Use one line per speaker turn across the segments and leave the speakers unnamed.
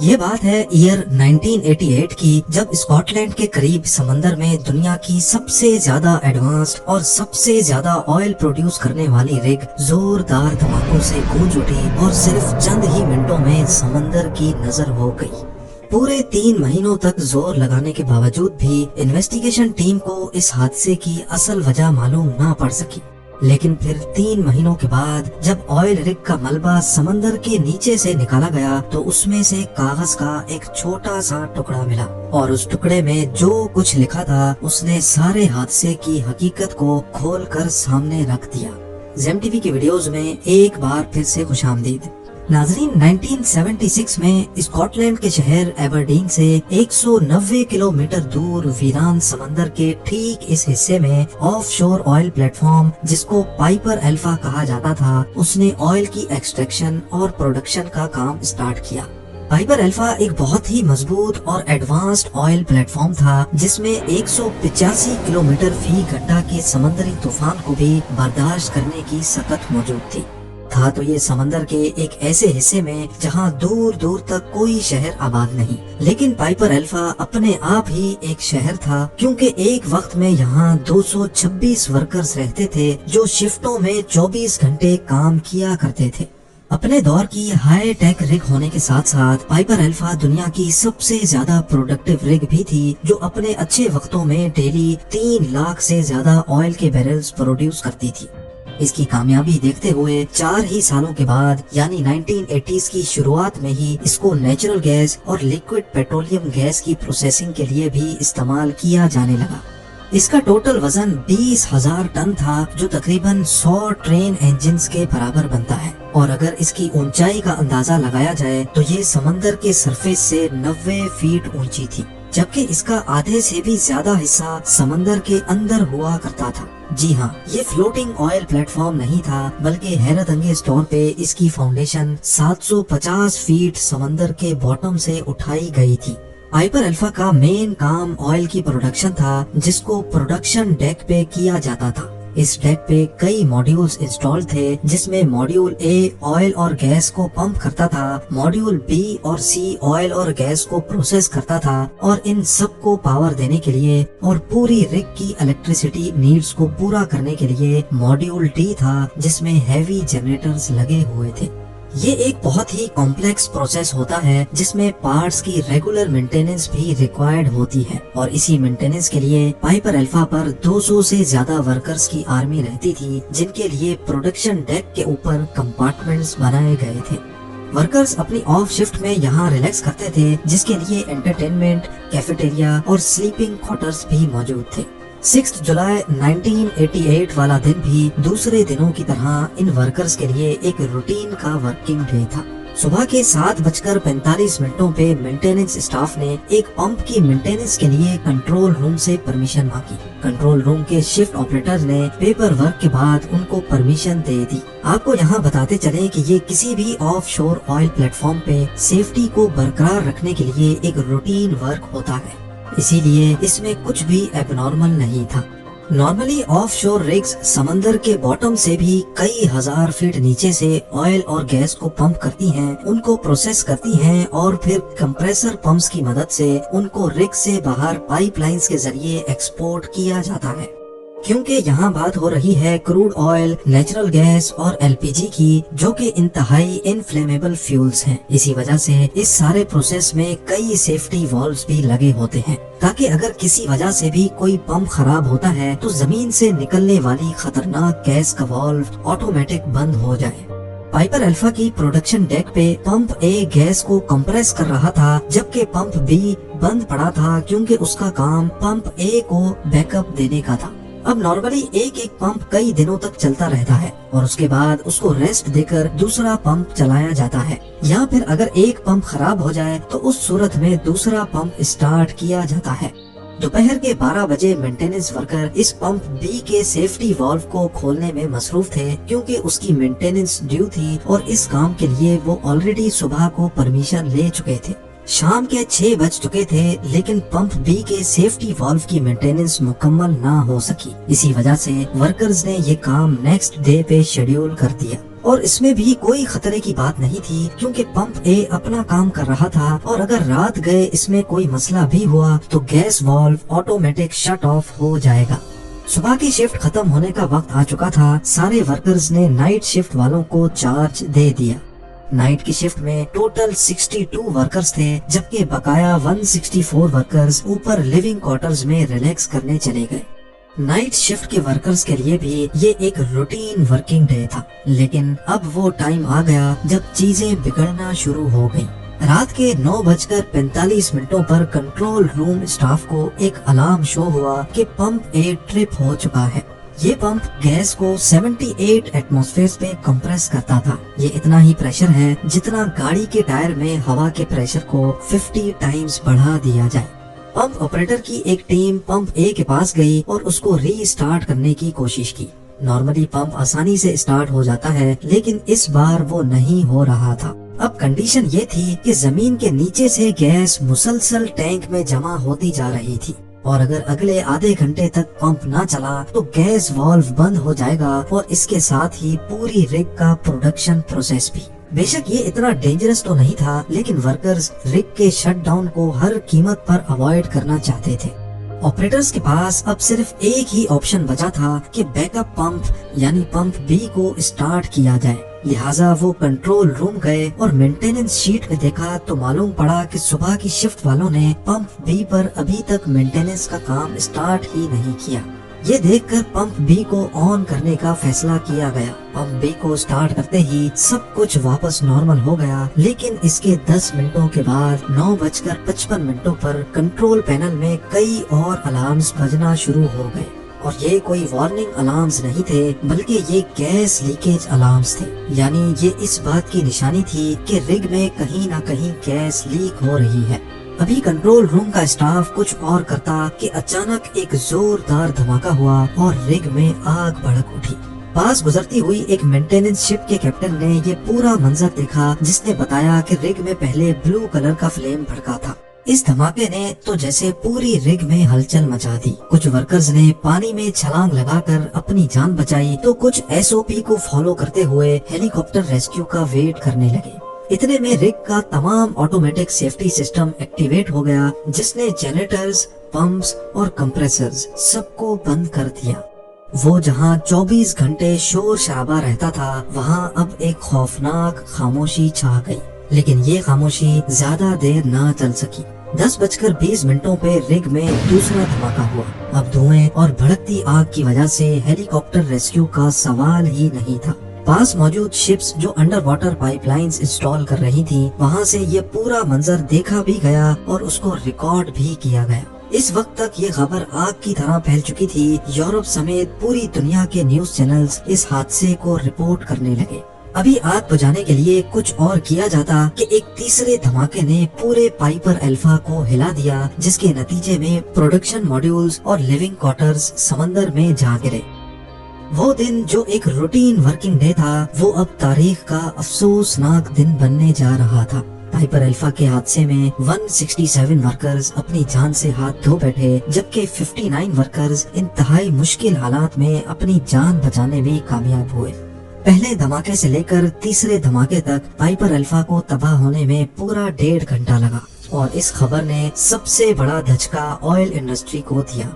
ये बात है ईयर 1988 की, जब स्कॉटलैंड के करीब समंदर में दुनिया की सबसे ज्यादा एडवांस्ड और सबसे ज्यादा ऑयल प्रोड्यूस करने वाली रिग जोरदार धमाकों से गूंज उठी और सिर्फ चंद ही मिनटों में समंदर की नजर हो गई। पूरे 3 महीनों तक जोर लगाने के बावजूद भी इन्वेस्टिगेशन टीम को इस हादसे की असल वजह मालूम ना पड़ सकी। लेकिन फिर 3 महीनों के बाद जब ऑयल रिग का मलबा समंदर के नीचे से निकाला गया तो उसमें से कागज का एक छोटा सा टुकड़ा मिला और उस टुकड़े में जो कुछ लिखा था उसने सारे हादसे की हकीकत को खोलकर सामने रख दिया। जेम टीवी की वीडियोस में एक बार फिर से खुशामदीद। नाजरीन, 1976 में स्कॉटलैंड के शहर एबरडीन से 190 किलोमीटर दूर वीरान समंदर के ठीक इस हिस्से में ऑफशोर ऑयल प्लेटफॉर्म, जिसको पाइपर अल्फा कहा जाता था, उसने ऑयल की एक्सट्रैक्शन और प्रोडक्शन का काम स्टार्ट किया। पाइपर अल्फा एक बहुत ही मजबूत और एडवांस्ड ऑयल प्लेटफॉर्म था जिसमें 185 किलोमीटर फी घंटा के समंदरी तूफान को भी बर्दाश्त करने की सकत मौजूद थी। था तो ये समंदर के एक ऐसे हिस्से में जहां दूर दूर तक कोई शहर आबाद नहीं, लेकिन पाइपर अल्फा अपने आप ही एक शहर था, क्योंकि एक वक्त में यहाँ 226 वर्कर्स रहते थे जो शिफ्टों में 24 घंटे काम किया करते थे। अपने दौर की हाई टेक रिग होने के साथ साथ पाइपर अल्फा दुनिया की सबसे ज्यादा प्रोडक्टिव रिग भी थी, जो अपने अच्छे वक्तों में डेली 3 लाख से ज्यादा ऑयल के बैरल्स प्रोड्यूस करती थी। इसकी कामयाबी देखते हुए 4 ही सालों के बाद यानी 1980s की शुरुआत में ही इसको नेचुरल गैस और लिक्विड पेट्रोलियम गैस की प्रोसेसिंग के लिए भी इस्तेमाल किया जाने लगा। इसका टोटल वजन 20,000 टन था, जो तकरीबन 100 ट्रेन इंजिन्स के बराबर बनता है। और अगर इसकी ऊंचाई का अंदाजा लगाया जाए तो ये समंदर के सरफेस से 90 फीट ऊंची थी, जबकि इसका आधे से भी ज्यादा हिस्सा समंदर के अंदर हुआ करता था। जी हाँ, ये फ्लोटिंग ऑयल प्लेटफॉर्म नहीं था, बल्कि हैरत अंगेज तौर पे इसकी फाउंडेशन 750 फीट समंदर के बॉटम से उठाई गई थी। पाइपर अल्फा का मेन काम ऑयल की प्रोडक्शन था, जिसको प्रोडक्शन डेक पे किया जाता था। इस डेक पे कई मॉड्यूल्स इंस्टॉल थे, जिसमें मॉड्यूल ए ऑयल और गैस को पंप करता था, मॉड्यूल बी और सी ऑयल और गैस को प्रोसेस करता था, और इन सब को पावर देने के लिए और पूरी रिग की इलेक्ट्रिसिटी नीड्स को पूरा करने के लिए मॉड्यूल डी था, जिसमें हैवी जनरेटर्स लगे हुए थे। ये एक बहुत ही कॉम्प्लेक्स प्रोसेस होता है जिसमें पार्ट्स की रेगुलर मेंटेनेंस भी रिक्वायर्ड होती है, और इसी मेंटेनेंस के लिए पाइपर अल्फा पर 200 से ज्यादा वर्कर्स की आर्मी रहती थी, जिनके लिए प्रोडक्शन डेक के ऊपर कंपार्टमेंट्स बनाए गए थे। वर्कर्स अपनी ऑफ शिफ्ट में यहाँ रिलैक्स करते थे, जिसके लिए एंटरटेनमेंट, कैफेटेरिया और स्लीपिंग क्वार्टर्स भी मौजूद थे। 6 जुलाई 1988 वाला दिन भी दूसरे दिनों की तरह इन वर्कर्स के लिए एक रूटीन का वर्किंग डे था। सुबह के 7:45 पे मेंटेनेंस स्टाफ ने एक पंप की मेंटेनेंस के लिए कंट्रोल रूम से परमिशन मांगी। कंट्रोल रूम के शिफ्ट ऑपरेटर ने पेपर वर्क के बाद उनको परमिशन दे दी। आपको यहाँ बताते चले कि ये किसी भी ऑफ शोर ऑयल प्लेटफॉर्म पे सेफ्टी को बरकरार रखने के लिए एक रूटीन वर्क होता है, इसीलिए इसमें कुछ भी एबनॉर्मल नहीं था। नॉर्मली ऑफशोर रिग्स समंदर के बॉटम से भी कई हजार फीट नीचे से ऑयल और गैस को पंप करती हैं, उनको प्रोसेस करती हैं और फिर कंप्रेसर पंप्स की मदद से उनको रिग से बाहर पाइपलाइंस के जरिए एक्सपोर्ट किया जाता है। क्योंकि यहाँ बात हो रही है क्रूड ऑयल, नेचुरल गैस और एलपीजी की, जो कि इंतहाई इनफ्लेमेबल फ्यूल्स हैं। इसी वजह से इस सारे प्रोसेस में कई सेफ्टी वाल्व्स भी लगे होते हैं, ताकि अगर किसी वजह से भी कोई पंप खराब होता है तो जमीन से निकलने वाली खतरनाक गैस का वाल्व ऑटोमेटिक बंद हो जाए। पाइपर अल्फा की प्रोडक्शन डेक पे पंप ए गैस को कंप्रेस कर रहा था, जबकि पंप बी बंद पड़ा था, क्योंकि उसका काम पंप ए को बैकअप देने का था। अब नॉर्मली एक पंप कई दिनों तक चलता रहता है और उसके बाद उसको रेस्ट देकर दूसरा पंप चलाया जाता है, या फिर अगर एक पंप खराब हो जाए तो उस सूरत में दूसरा पंप स्टार्ट किया जाता है। दोपहर के 12 बजे मेंटेनेंस वर्कर इस पंप बी के सेफ्टी वाल्व को खोलने में मसरूफ थे, क्योंकि उसकी मेंटेनेंस ड्यू थी और इस काम के लिए वो ऑलरेडी सुबह को परमिशन ले चुके थे। शाम के 6 बज चुके थे, लेकिन पंप बी के सेफ्टी वाल्व की मेंटेनेंस मुकम्मल ना हो सकी। इसी वजह से वर्कर्स ने ये काम नेक्स्ट डे पे शेड्यूल कर दिया। اور اس میں بھی کوئی خطرے کی بات نہیں تھی کیونکہ پمپ اے اپنا کام کر رہا تھا اور اگر رات گئے اس میں کوئی مسئلہ بھی ہوا تو gas valve automatic shut off ہو جائے گا۔ صبح کی شفٹ ختم ہونے کا وقت آ چکا تھا، سارے ورکرز نے نائٹ شفٹ والوں کو چارج دے دیا۔ نائٹ کی شفٹ میں ٹوٹل 62 ورکرز تھے جبکہ بقایا 164 ورکرز اوپر لیونگ کوارٹرز میں ریلیکس کرنے چلے گئے۔ نائٹ شفٹ کے ورکرز کے لیے بھی یہ ایک روٹین ورکنگ ڈے تھا، لیکن اب وہ ٹائم آ گیا جب چیزیں بگڑنا شروع ہو گئیں۔ رات کے 9:45 پر کنٹرول روم اسٹاف کو ایک الارم شو ہوا کہ پمپ اے ٹرپ ہو چکا ہے۔ یہ پمپ گیس کو 78 ایٹماسفیئر پہ کمپریس کرتا تھا۔ یہ اتنا ہی پریشر ہے جتنا گاڑی کے ٹائر میں ہوا کے پریشر کو 50 ٹائمز بڑھا دیا جائے۔ پمپ آپریٹر کی ایک ٹیم پمپ اے کے پاس گئی اور اس کو ری اسٹارٹ کرنے کی کوشش کی۔ نارملی پمپ آسانی سے اسٹارٹ ہو جاتا ہے لیکن اس بار وہ نہیں ہو رہا تھا۔ اب کنڈیشن یہ تھی کہ زمین کے نیچے سے گیس مسلسل ٹینک میں جمع ہوتی جا رہی تھی اور اگر اگلے آدھے گھنٹے تک پمپ نہ چلا تو گیس والو بند ہو جائے گا اور اس کے ساتھ ہی پوری رگ کا پروڈکشن پروسیس بھی۔ بے شک یہ اتنا ڈینجرس تو نہیں تھا لیکن ورکرز رگ کے شٹ ڈاؤن کو ہر قیمت پر اوائڈ کرنا چاہتے تھے۔ آپریٹرز کے پاس اب صرف ایک ہی آپشن بچا تھا کہ بیک اپ پمپ یعنی پمپ بی کو اسٹارٹ کیا جائے، لہٰذا وہ کنٹرول روم گئے اور مینٹیننس شیٹ میں دیکھا تو معلوم پڑا کہ صبح کی شفٹ والوں نے پمپ بی پر ابھی تک مینٹیننس کا کام اسٹارٹ ہی نہیں کیا۔ یہ دیکھ کر پمپ بی کو آن کرنے کا فیصلہ کیا گیا۔ پمپ بی کو اسٹارٹ کرتے ہی سب کچھ واپس نارمل ہو گیا، لیکن اس کے 10 منٹوں کے بعد 9:55 پر کنٹرول پینل میں کئی اور الارمز بجنا شروع ہو گئے اور یہ کوئی وارننگ الارمز نہیں تھے بلکہ یہ گیس لیکیج الارمز تھے، یعنی یہ اس بات کی نشانی تھی کہ رگ میں کہیں نہ کہیں گیس لیک ہو رہی ہے۔ ابھی کنٹرول روم کا اسٹاف کچھ اور کرتا کہ اچانک ایک زوردار دھماکہ ہوا اور رگ میں آگ بھڑک اٹھی۔ پاس گزرتی ہوئی ایک مینٹیننس شپ کے کیپٹن نے یہ پورا منظر دیکھا جس نے بتایا کہ رگ میں پہلے بلو کلر کا فلیم بھڑکا تھا۔ اس دھماکے نے تو جیسے پوری رگ میں ہلچل مچا دی۔ کچھ ورکرز نے پانی میں چھلانگ لگا کر اپنی جان بچائی تو کچھ SOP کو فالو کرتے ہوئے ہیلی کاپٹر ریسکیو کا ویٹ کرنے لگے۔ اتنے میں رگ کا تمام آٹومیٹک سیفٹی سسٹم ایکٹیویٹ ہو گیا جس نے جنریٹرز، پمپس اور کمپریسرز سب کو بند کر دیا۔ وہ جہاں 24 گھنٹے شور شرابہ رہتا تھا وہاں اب ایک خوفناک خاموشی چھا گئی، لیکن یہ خاموشی زیادہ دیر نہ چل سکی۔ 10:20 پہ رگ میں دوسرا دھماکہ ہوا۔ اب دھوئیں اور بھڑکتی آگ کی وجہ سے ہیلی کاپٹر ریسکیو کا سوال ہی نہیں تھا۔ پاس موجود شپس جو under water pipe lines install کر رہی تھی وہاں سے یہ پورا منظر دیکھا بھی گیا اور اس کو ریکارڈ بھی کیا گیا۔ اس وقت تک یہ خبر آگ کی طرح پھیل چکی تھی، یورپ سمیت پوری دنیا کے نیوز چینلز اس حادثے کو رپورٹ کرنے لگے۔ ابھی آگ بجھانے کے لیے کچھ اور کیا جاتا کہ ایک تیسرے دھماکے نے پورے پائپر الفا کو ہلا دیا جس کے نتیجے میں پروڈکشن ماڈیولز اور لیونگ کوارٹرز سمندر میں جا گرے۔ وہ دن جو ایک روٹین ورکنگ ڈے تھا وہ اب تاریخ کا افسوسناک دن بننے جا رہا تھا۔ پائپر الفا کے حادثے میں 167 ورکرز اپنی جان سے ہاتھ دھو بیٹھے جبکہ 59 ورکرز انتہائی مشکل حالات میں اپنی جان بچانے میں کامیاب ہوئے۔ پہلے دھماکے سے لے کر تیسرے دھماکے تک پائپر الفا کو تباہ ہونے میں پورا 1.5 گھنٹہ لگا اور اس خبر نے سب سے بڑا دھچکا آئل انڈسٹری کو دیا۔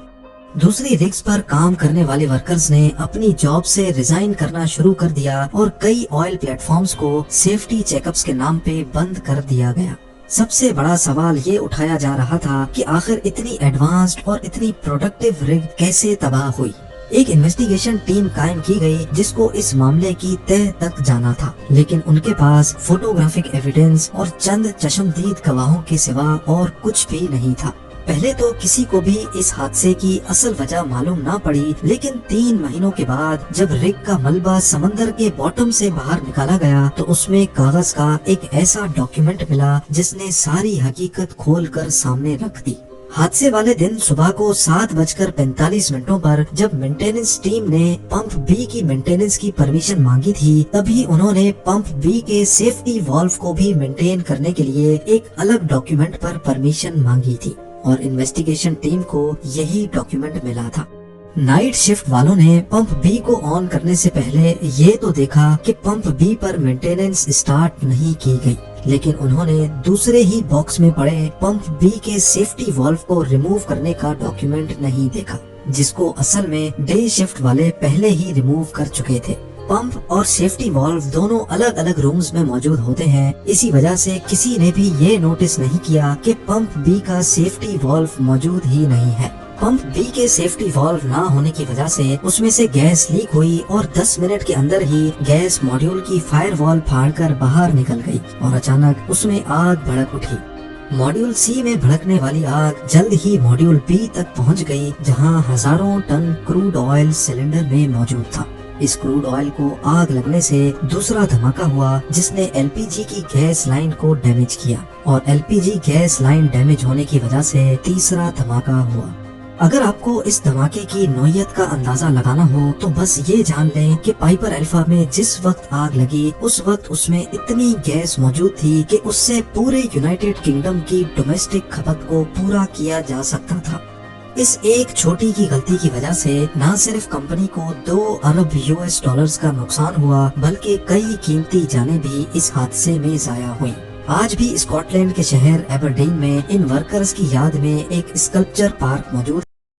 دوسری رگز پر کام کرنے والے ورکرز نے اپنی جاب سے ریزائن کرنا شروع کر دیا اور کئی آئل پلیٹ فارمز کو سیفٹی چیک اپس کے نام پہ بند کر دیا گیا۔ سب سے بڑا سوال یہ اٹھایا جا رہا تھا کہ آخر اتنی ایڈوانسڈ اور اتنی پروڈکٹیو رگ کیسے تباہ ہوئی۔ ایک انویسٹیگیشن ٹیم قائم کی گئی جس کو اس معاملے کی تہ تک جانا تھا، لیکن ان کے پاس فوٹوگرافک ایویڈنس اور چند چشمدید گواہوں کے سوا اور کچھ بھی نہیں تھا۔ پہلے تو کسی کو بھی اس حادثے کی اصل وجہ معلوم نہ پڑی، لیکن 3 مہینوں کے بعد جب رگ کا ملبہ سمندر کے باٹم سے باہر نکالا گیا تو اس میں کاغذ کا ایک ایسا ڈاکیومنٹ ملا جس نے ساری حقیقت کھول کر سامنے رکھ دی۔ حادثے والے دن صبح کو 7:45 پر جب مینٹیننس ٹیم نے پمپ بی کی مینٹیننس کی پرمیشن مانگی تھی تبھی انہوں نے پمپ بی کے سیفٹی والو کو بھی مینٹین کرنے کے لیے ایک الگ ڈاکیومنٹ پر پرمیشن مانگی تھی اور انویسٹیگیشن ٹیم کو یہی ڈاکیومنٹ ملا تھا۔ नाइट शिफ्ट वालों ने पंप बी को ऑन करने से पहले ये तो देखा कि पंप बी पर मेंटेनेंस स्टार्ट नहीं की गई, लेकिन उन्होंने दूसरे ही बॉक्स में पड़े पंप बी के सेफ्टी वाल्व को रिमूव करने का डॉक्यूमेंट नहीं देखा, जिसको असल में डे शिफ्ट वाले पहले ही रिमूव कर चुके थे। पंप और सेफ्टी वाल्व दोनों अलग अलग रूम्स में मौजूद होते हैं, इसी वजह से किसी ने भी ये नोटिस नहीं किया कि पंप बी का सेफ्टी वाल्व मौजूद ही नहीं है। पंप बी के सेफ्टी वाल्व ना होने की वजह से उसमें से गैस लीक हुई और 10 मिनट के अंदर ही गैस मॉड्यूल की फायर वॉल फाड़कर बाहर निकल गई और अचानक उसमें आग भड़क उठी। मॉड्यूल सी में भड़कने वाली आग जल्द ही मॉड्यूल बी तक पहुंच गई, जहां हजारों टन क्रूड ऑयल सिलेंडर में मौजूद था। इस क्रूड ऑयल को आग लगने से दूसरा धमाका हुआ, जिसने एलपीजी की गैस लाइन को डैमेज किया और एलपीजी गैस लाइन डैमेज होने की वजह से तीसरा धमाका हुआ। अगर आपको इस धमाके की नौयत का अंदाजा लगाना हो तो बस ये जान लें कि पाइपर अल्फा में जिस वक्त आग लगी उस वक्त उसमें इतनी गैस मौजूद थी कि उससे पूरे यूनाइटेड किंगडम की डोमेस्टिक खपत को पूरा किया जा सकता था। इस एक छोटी की गलती की वजह से न सिर्फ कंपनी को 2 अरब यूएस डॉलर्स का नुकसान हुआ, बल्कि कई कीमती जानें भी इस हादसे में जाया हुई। आज भी स्कॉटलैंड के शहर एबरडीन में इन वर्कर्स की याद में एक स्कल्पचर पार्क मौजूद